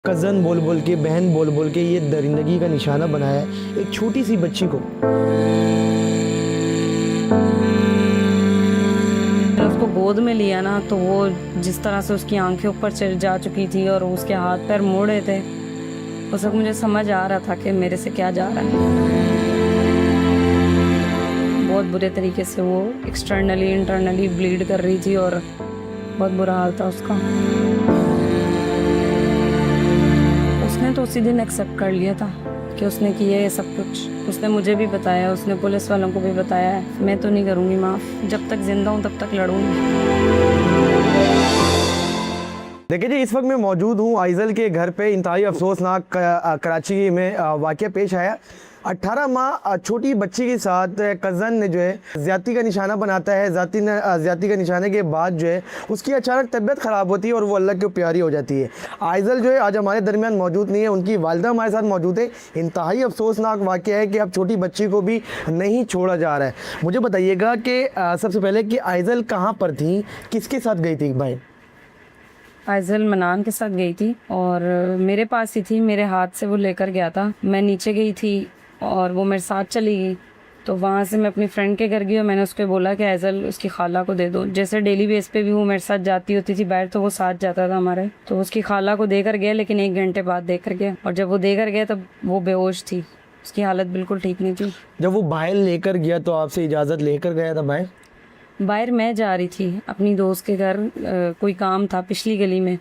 Cousin बोल बोल के, बहन बोल बोल के ये दरिंदगी का निशाना बनाया है एक छोटी सी बच्ची को। मैंने उसको गोद में लिया ना, तो वो जिस तरह से उसकी आंखें ऊपर चढ़ जा चुकी थी और उसके हाथ पैर मोड़े थे, उस वक्त मुझे समझ आ रहा था कि मेरे से क्या जा रहा है। बहुत बुरे तरीके से वो एक्सटर्नली इंटरनली ब्लीड कर रही थी और बहुत बुरा हाल था उसका। उसने तो उसी दिन एक्सेप्ट कर लिया था कि उसने किया ये सब कुछ। उसने मुझे भी बताया, उसने पुलिस वालों को भी बताया है। मैं तो नहीं करूँगी माफ़, जब तक जिंदा हूँ तब तक लड़ूंगी। देखिए जी, इस वक्त मैं मौजूद हूँ आइजल के घर पे। इंतहाई अफसोसनाक कराची में वाक़या पेश आया। 18 माह छोटी बच्ची के साथ कज़न ने जो है ज़्यादती का निशाना बनाता है। ज़्यादती का निशाने के बाद जो है उसकी अचानक तबीयत ख़राब होती है और वो अल्लाह की प्यारी हो जाती है। आइजल जो है आज हमारे दरमियान मौजूद नहीं है, उनकी वालिदा हमारे साथ मौजूद है। इंतहाई अफसोसनाक वाक़या है कि अब छोटी बच्ची को भी नहीं छोड़ा जा रहा है। मुझे बताइएगा कि सबसे पहले कि आइजल कहाँ पर थी, किसके साथ गई थी भाई? आइजल मनान के साथ गई थी और मेरे पास ही थी। मेरे हाथ से वो लेकर गया था। मैं नीचे गई थी और वो मेरे साथ चली गई। तो वहाँ से मैं अपनी फ्रेंड के घर गई और मैंने उसको बोला कि आइजल उसकी खाला को दे दो। जैसे डेली बेस पे भी वो मेरे साथ जाती होती थी बाहर, तो वो साथ जाता था हमारे। तो उसकी खाला को देकर गया, लेकिन 1 घंटे बाद देकर गया। और जब वो देकर गया तब वो बेहोश थी, उसकी हालत बिल्कुल ठीक नहीं थी। जब वो बाहर लेकर गया तो आपसे इजाज़त लेकर गया था बाहर? बाहर मैं जा रही थी अपनी दोस्त के घर, कोई काम था पिछली गली में।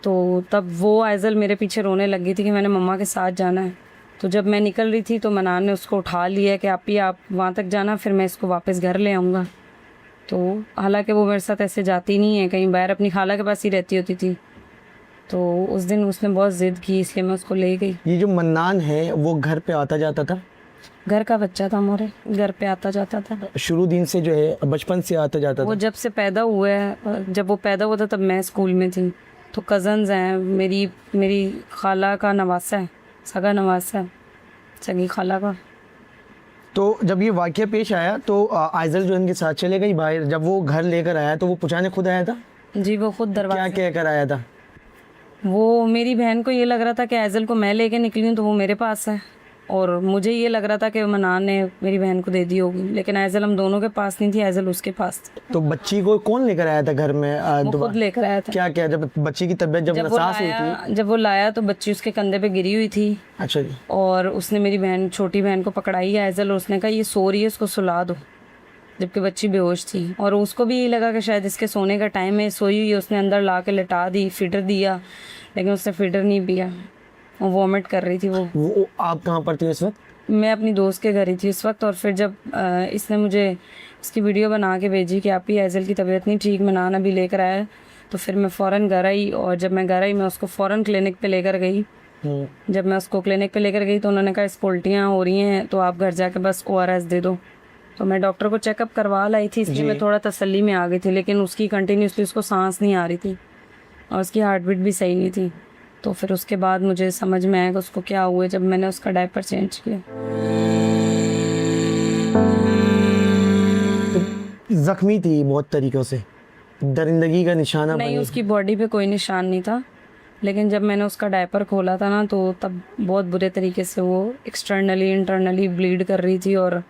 तो तब वो आइजल मेरे पीछे रोने लगी थी कि मैंने मम्मा के साथ जाना है। तो जब मैं निकल रही थी तो मनान ने उसको उठा लिया कि आप वहाँ तक जाना, फिर मैं इसको वापस घर ले आऊँगा। तो हालांकि वो मेरे साथ ऐसे जाती नहीं है कहीं बाहर, अपनी खाला के पास ही रहती होती थी। तो उस दिन उसने बहुत ज़िद की, इसलिए मैं उसको ले गई। ये जो मन्नान है वो घर पे आता जाता था? घर का बच्चा था मोरे, घर पे आता जाता था। शुरू दिन से जो है बचपन से आता जाता वो था? जब से पैदा हुआ है, जब वो पैदा हुआ था तब मैं स्कूल में थी। तो कज़न्स हैं, मेरी खाला का नवासा है, सगा नवासा है, सगी खाला का। तो जब ये वाक़या पेश आया तो आइजल जो इनके साथ चले गई बाहर। जब वो घर लेकर आया तो वो पुछाने खुद आया था? जी, वो खुद क्या दरवाजे। कह कर आया था? वो मेरी बहन को ये लग रहा था कि आइजल को मैं लेके निकली हूँ तो वो मेरे पास है, और मुझे ये लग रहा था कि मनान ने मेरी बहन को दे दी होगी। लेकिन आइजल हम दोनों के पास नहीं थी, आइजल उसके पास थी। तो बच्ची को कौन लेकर आया था घर में? वो खुद लेकर आया था। क्या क्या जब बच्ची की तबीयत जब नसास हुई थी? जब वो लाया तो बच्ची उसके कंधे पे गिरी हुई थी। अच्छा जी। और उसने मेरी बहन, छोटी बहन को पकड़ाई आइजल, और उसने कहा ये सो रही है, उसको सुला दो, जबकि बच्ची बेहोश थी। और उसको भी ये लगा कि शायद इसके सोने का टाइम है, सोई हुई है। उसने अंदर ला के लिटा दी, फीडर दिया, लेकिन उसने फीडर नहीं पिया, वो वॉमिट कर रही थी। वो आप कहाँ पर थी उस वक्त? मैं अपनी दोस्त के घर ही थी उस वक्त। और फिर जब इसने मुझे इसकी वीडियो बना के भेजी कि आपकी आइजल की तबीयत नहीं ठीक, मनान अभी लेकर आया, तो फिर मैं फ़ौरन घर आई। और जब मैं घर आई मैं उसको फ़ौरन क्लिनिक पे लेकर गई। जब मैं उसको क्लिनिक पे लेकर गई तो उन्होंने कहा इस उल्टियाँ हो रही हैं, तो आप घर जाके बस ORS दे दो। तो मैं डॉक्टर को चेकअप करवा लाई थी, इसलिए मैं थोड़ा तसल्ली में आ गई थी। लेकिन उसकी कंटिन्यूसली उसको सांस नहीं आ रही थी और उसकी हार्ट बीट भी सही नहीं थी। तो फिर उसके बाद मुझे समझ में आया कि उसको क्या हुआ जब मैंने उसका डायपर चेंज किया। तो जख्मी थी बहुत तरीक़ों से, दरिंदगी का निशाना नहीं, बनी? उसकी बॉडी पे कोई निशान नहीं था, लेकिन जब मैंने उसका डायपर खोला था ना, तो तब बहुत बुरे तरीके से वो एक्सटर्नली इंटरनली ब्लीड कर रही थी और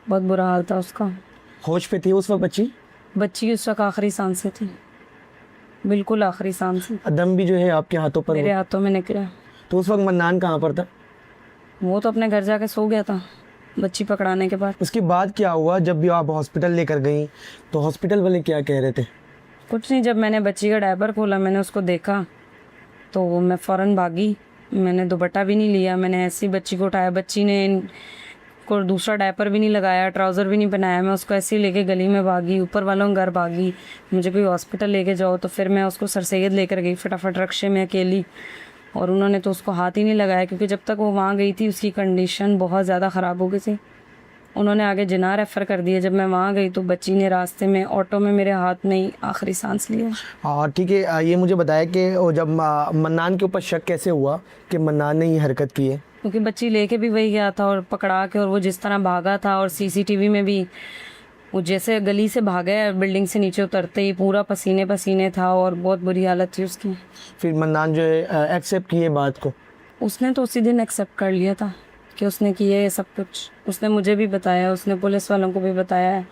बहुत बुरा हाल था उसका। होश पे थी उस वक्त बच्ची? बच्ची उस वक्त आखिरी सांसें थी, बिल्कुल आखिरी सांसें। दम भी जो है आपके हाथों पर मेरे हाथों में निकला। तो उस वक्त मन्नान कहाँ पर था? वो तो अपने घर जाके सो गया था बच्ची पकड़ाने के बाद। उसके बाद क्या हुआ जब भी आप हॉस्पिटल लेकर गई तो हॉस्पिटल वाले क्या कह रहे थे? कुछ नहीं, जब मैंने बच्ची का डायपर खोला, मैंने उसको देखा तो मैं फ़ौरन भागी। मैंने दुपट्टा भी नहीं लिया, मैंने ऐसी बच्ची को उठाया। बच्ची ने को दूसरा डायपर भी नहीं लगाया, ट्राउज़र भी नहीं पहनाया। मैं उसको ऐसे ही लेके गली में भागी, ऊपर वालों के घर भागी, मुझे कोई हॉस्पिटल लेके जाओ। तो फिर मैं उसको सरसैयद लेकर गई फटाफट रक्शे में अकेली, और उन्होंने तो उसको हाथ ही नहीं लगाया, क्योंकि जब तक वो वहाँ गई थी उसकी कंडीशन बहुत ज़्यादा ख़राब हो गई थी। उन्होंने आगे जिना रेफ़र कर दिया। जब मैं वहाँ गई तो बच्ची ने रास्ते में ऑटो में मेरे हाथ में ही आखिरी सांस लिया। हाँ ठीक है, ये मुझे बताया कि वो जब मन्नान के ऊपर शक कैसे हुआ कि मन्नान ने ये हरकत की है? क्योंकि बच्ची लेके भी वही गया था और पकड़ा के, और वो जिस तरह भागा था, और CCTV में भी वो जैसे गली से भागा है, बिल्डिंग से नीचे उतरते ही पूरा पसीने पसीने था और बहुत बुरी हालत थी उसकी। फिर मन्नान जो है एक्सेप्ट किए बात को? उसने तो उसी दिन एक्सेप्ट कर लिया था कि उसने किया ये सब कुछ। उसने मुझे भी बताया, उसने पुलिस वालों को भी बताया है,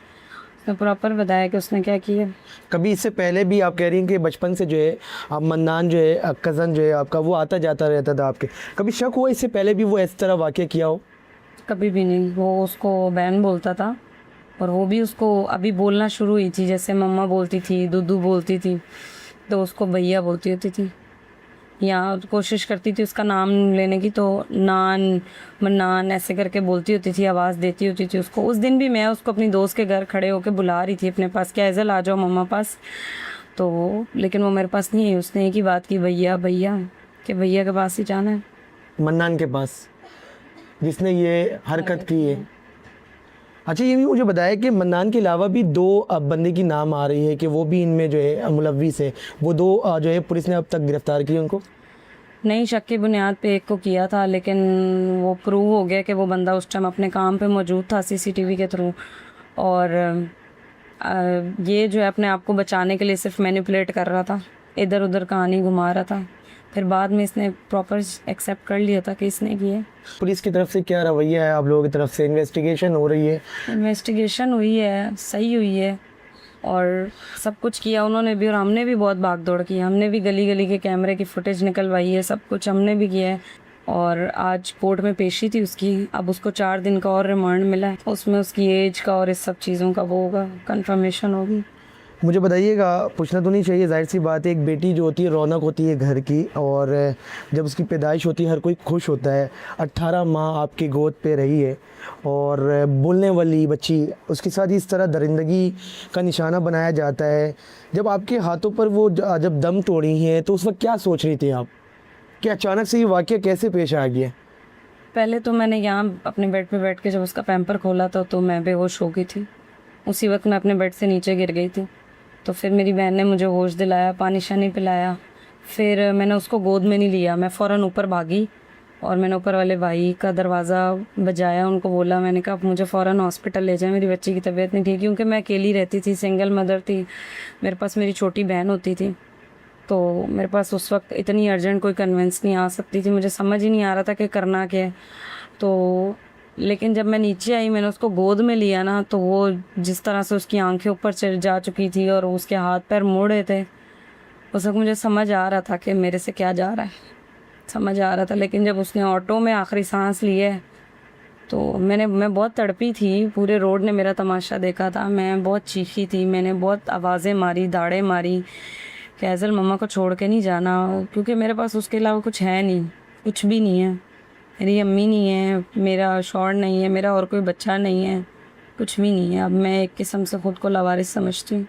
उसने प्रॉपर बताया कि उसने क्या किया। कभी इससे पहले भी आप कह रही हैं कि बचपन से जो है आप मन्नान जो है कज़न जो है आपका वो आता जाता रहता था आपके, कभी शक हुआ इससे पहले भी वो इस तरह वाक़या किया हो? कभी भी नहीं। वो उसको बहन बोलता था और वो भी उसको अभी बोलना शुरू हुई थी, जैसे मम्मा बोलती थी, दुदू बोलती थी, तो उसको भैया बोलती होती थी, या कोशिश करती थी उसका नाम लेने की तो नान मन्नान ऐसे करके बोलती होती थी, आवाज़ देती होती थी उसको। उस दिन भी मैं उसको अपनी दोस्त के घर खड़े होकर बुला रही थी अपने पास, क्या ऐज़ल आ जाओ मम्मा पास, तो लेकिन वो मेरे पास नहीं आई। उसने एक ही बात की, भैया भैया, कि भैया के पास ही जाना है। मन्नान के पास जिसने ये हरकत की है। अच्छा, ये भी मुझे बताया कि मन्नान के अलावा भी दो बंदे की नाम आ रही है कि वो भी इनमें जो है मुलव्विस है, वो दो जो है पुलिस ने अब तक गिरफ्तार किए उनको? नहीं, शक की बुनियाद पे एक को किया था, लेकिन वो प्रूव हो गया कि वो बंदा उस टाइम अपने काम पे मौजूद था सीसीटीवी के थ्रू, और ये जो है अपने आप को बचाने के लिए सिर्फ मैनिपुलेट कर रहा था, इधर उधर कहानी घुमा रहा था। फिर बाद में इसने प्रॉपर एक्सेप्ट कर लिया था कि इसने किया। पुलिस की तरफ से क्या रवैया है आप लोगों की तरफ से? इन्वेस्टिगेशन हो रही है? इन्वेस्टिगेशन हुई है, सही हुई है, और सब कुछ किया उन्होंने भी और हमने भी बहुत भाग दौड़ की। हमने भी गली गली के कैमरे की फुटेज निकलवाई है, सब कुछ हमने भी किया है। और आज कोर्ट में पेशी थी उसकी, अब उसको 4 दिन का और रिमांड मिला है, उसमें उसकी एज का और इस सब चीज़ों का वो होगा, कंफर्मेशन होगी। मुझे बताइएगा, पूछना तो नहीं चाहिए, जाहिर सी बात है, एक बेटी जो होती है रौनक होती है घर की, और जब उसकी पैदाइश होती है हर कोई खुश होता है। 18 माह आपकी गोद पे रही है और बोलने वाली बच्ची, उसके साथ इस तरह दरिंदगी का निशाना बनाया जाता है। जब आपके हाथों पर वो जब दम तोड़ी हैं तो उस वक्त क्या सोच रही थी आप कि अचानक से ये वाक़या कैसे पेश आ गया? पहले तो मैंने यहाँ अपने बेड पे बैठ के जब उसका पैम्पर खोला था तो मैं बेहोश हो गई थी। उसी वक्त मैं अपने बेड से नीचे गिर गई थी। तो फिर मेरी बहन ने मुझे होश दिलाया, पानी शानी पिलाया। फिर मैंने उसको गोद में नहीं लिया, मैं फ़ौरन ऊपर भागी और मैंने ऊपर वाले भाई का दरवाज़ा बजाया, उनको बोला, मैंने कहा आप मुझे फ़ौरन हॉस्पिटल ले जाएं, मेरी बच्ची की तबीयत नहीं ठीक, क्योंकि मैं अकेली रहती थी, सिंगल मदर थी। मेरे पास मेरी छोटी बहन होती थी, तो मेरे पास उस वक्त इतनी अर्जेंट कोई कन्वेंस नहीं आ सकती थी। मुझे समझ ही नहीं आ रहा था कि करना क्या है। तो लेकिन जब मैं नीचे आई, मैंने उसको गोद में लिया ना, तो वो जिस तरह से उसकी आंखें ऊपर चढ़ जा चुकी थी और उसके हाथ पैर मुड़े थे, उस वक्त मुझे समझ आ रहा था कि मेरे से क्या जा रहा है, समझ आ रहा था। लेकिन जब उसने ऑटो में आखिरी सांस ली है तो मैं बहुत तड़पी थी, पूरे रोड ने मेरा तमाशा देखा था, मैं बहुत चीखी थी, मैंने बहुत आवाज़ें मारी, दाड़ें मारी कि ऐज़ल मम्मा को छोड़ के नहीं जाना, क्योंकि मेरे पास उसके अलावा कुछ है नहीं, कुछ भी नहीं है। मेरी अम्मी नहीं है, मेरा शौहर नहीं है, मेरा और कोई बच्चा नहीं है, कुछ भी नहीं है। अब मैं एक किस्म से ख़ुद को लावारिस समझती हूँ।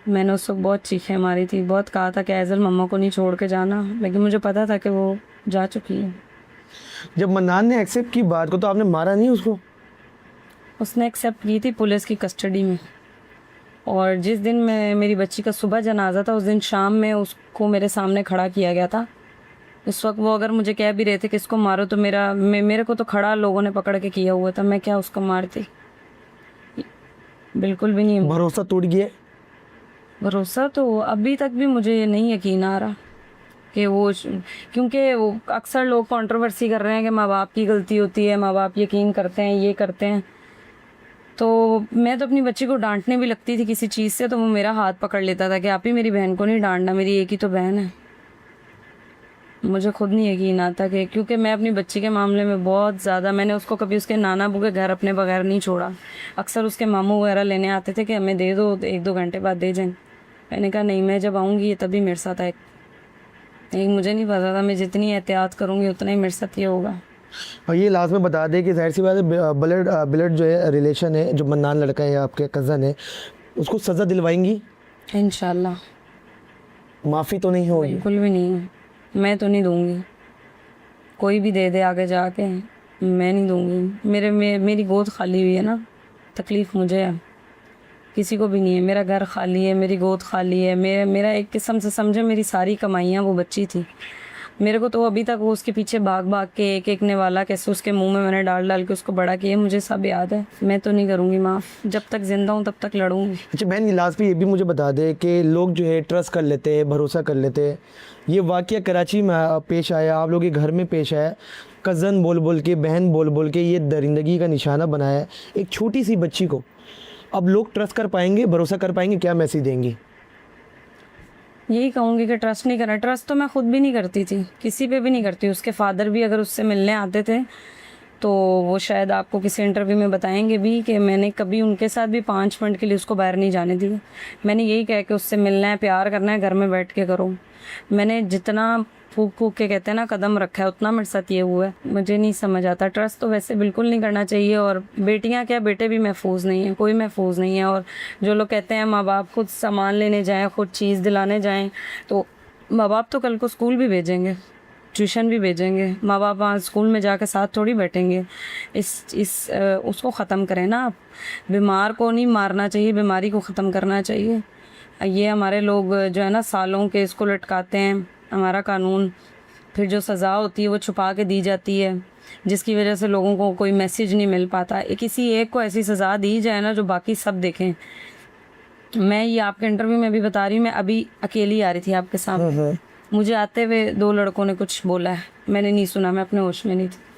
मैंने उस वक्त बहुत चीखें मारी थी, बहुत कहा था कि ऐज़ल मम्मा को नहीं छोड़ के जाना, लेकिन मुझे पता था कि वो जा चुकी है। जब मन्नान ने एक्सेप्ट की बात को तो आपने मारा नहीं उसको? उसने एक्सेप्ट की थी पुलिस की कस्टडी में, और जिस दिन मैं मेरी बच्ची का सुबह जनाजा था, उस दिन शाम में उसको मेरे सामने खड़ा किया गया था। उस वक्त वो अगर मुझे कह भी रहे थे कि इसको मारो, तो मेरे को तो खड़ा लोगों ने पकड़ के किया हुआ था, मैं क्या उसको मारती? बिल्कुल भी नहीं। भरोसा टूट गया? भरोसा तो अभी तक भी मुझे नहीं यकीन आ रहा कि क्योंकि वो अक्सर लोग कंट्रोवर्सी कर रहे हैं कि माँ बाप की गलती होती है, माँ बाप यकीन करते हैं, ये करते हैं। तो मैं तो अपनी बच्ची को डांटने भी लगती थी किसी चीज़ से, तो वो मेरा हाथ पकड़ लेता था कि आप ही मेरी बहन को नहीं डांटना, मेरी एक ही तो बहन है। मुझे खुद नहीं यकीन आता कि, क्योंकि मैं अपनी बच्ची के मामले में बहुत ज़्यादा, मैंने उसको कभी उसके नाना बू के घर अपने बगैर नहीं छोड़ा। अक्सर उसके मामू वगैरह लेने आते थे कि हमें दे दो, 1-2 घंटे बाद दे जाएं। मैंने कहा नहीं, मैं जब आऊँगी तभी मेरे साथ आए। मुझे नहीं पता था, मैं जितनी एहतियात करूँगी उतना ही मेरे साथ ये होगा। और ये लास्ट में बता दें कि जाहिर सी बात है, ब्लड जो है रिलेशन है, जो मन्नान लड़का है आपके कज़न है, उसको सज़ा दिलवाएंगी इंशाल्लाह? माफ़ी तो नहीं होगी? बिल्कुल भी नहीं, मैं तो नहीं दूँगी। कोई भी दे दे आगे जाके, मैं नहीं दूँगी। मेरी गोद खाली हुई है ना, तकलीफ़ मुझे है, किसी को भी नहीं है। मेरा घर खाली है, मेरी गोद खाली है, मेरा एक किस्म से समझे मेरी सारी कमाइयाँ वो बच्ची थी। मेरे को तो अभी तक वो उसके पीछे भाग भाग के एक एक नेवाला कैसे उसके मुंह में मैंने डाल डाल के उसको बड़ा किया, मुझे सब याद है। मैं तो नहीं करूँगी माफ़, जब तक जिंदा हूँ तब तक लड़ूंगी। अच्छा बहन, ये लास्ट पे ये भी मुझे बता दे कि लोग जो है ट्रस्ट कर लेते हैं, भरोसा कर लेते हैं। ये वाक़या कराची में पेश आया, आप लोग के घर में पेश आया, कज़न बोल बोल के, बहन बोल बोल के ये दरिंदगी का निशाना बनाया है एक छोटी सी बच्ची को। अब लोग ट्रस्ट कर पाएंगे, भरोसा कर पाएंगे, क्या मैसेज देंगी? यही कहूँगी कि ट्रस्ट नहीं करना। ट्रस्ट तो मैं खुद भी नहीं करती थी, किसी पे भी नहीं करती। उसके फादर भी अगर उससे मिलने आते थे तो वो शायद आपको किसी इंटरव्यू में बताएंगे भी कि मैंने कभी उनके साथ भी 5 मिनट के लिए उसको बाहर नहीं जाने दिया। मैंने यही कहा कि उससे मिलना है, प्यार करना है, घर में बैठ के करो। मैंने जितना फूक फूक के कहते हैं ना कदम रखा है, उतना मेरे साथ ये हुआ है। मुझे नहीं समझ आता। ट्रस्ट तो वैसे बिल्कुल नहीं करना चाहिए। और बेटियां क्या, बेटे भी महफूज नहीं है, कोई महफूज नहीं है। और जो लोग कहते हैं माँ बाप खुद सामान लेने जाएं, खुद चीज़ दिलाने जाएं, तो माँ बाप तो कल को स्कूल भी भेजेंगे, ट्यूशन भी भेजेंगे। माँ बाप वहाँ स्कूल में जाकर साथ थोड़ी बैठेंगे। उसको ख़त्म करें ना आप। बीमार को नहीं मारना चाहिए, बीमारी को ख़त्म करना चाहिए। ये हमारे लोग जो है ना सालों के इसको लटकाते हैं, हमारा कानून। फिर जो सज़ा होती है वो छुपा के दी जाती है, जिसकी वजह से लोगों को कोई मैसेज नहीं मिल पाता। किसी एक को ऐसी सज़ा दी जाए ना जो बाकी सब देखें। मैं ये आपके इंटरव्यू में भी बता रही हूँ, मैं अभी अकेली आ रही थी आपके सामने, मुझे आते हुए 2 लड़कों ने कुछ बोला है, मैंने नहीं सुना, मैं अपने होश में नहीं थी।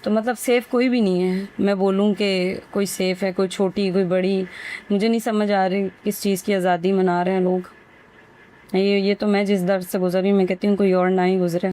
तो मतलब सेफ़ कोई भी नहीं है। मैं बोलूँ कि कोई सेफ़ है, कोई छोटी कोई बड़ी, मुझे नहीं समझ आ रही किस चीज़ की आज़ादी मना रहे हैं लोग। ये तो मैं जिस दर्द से गुजरी, मैं कहती हूँ कोई और ना ही गुजरे।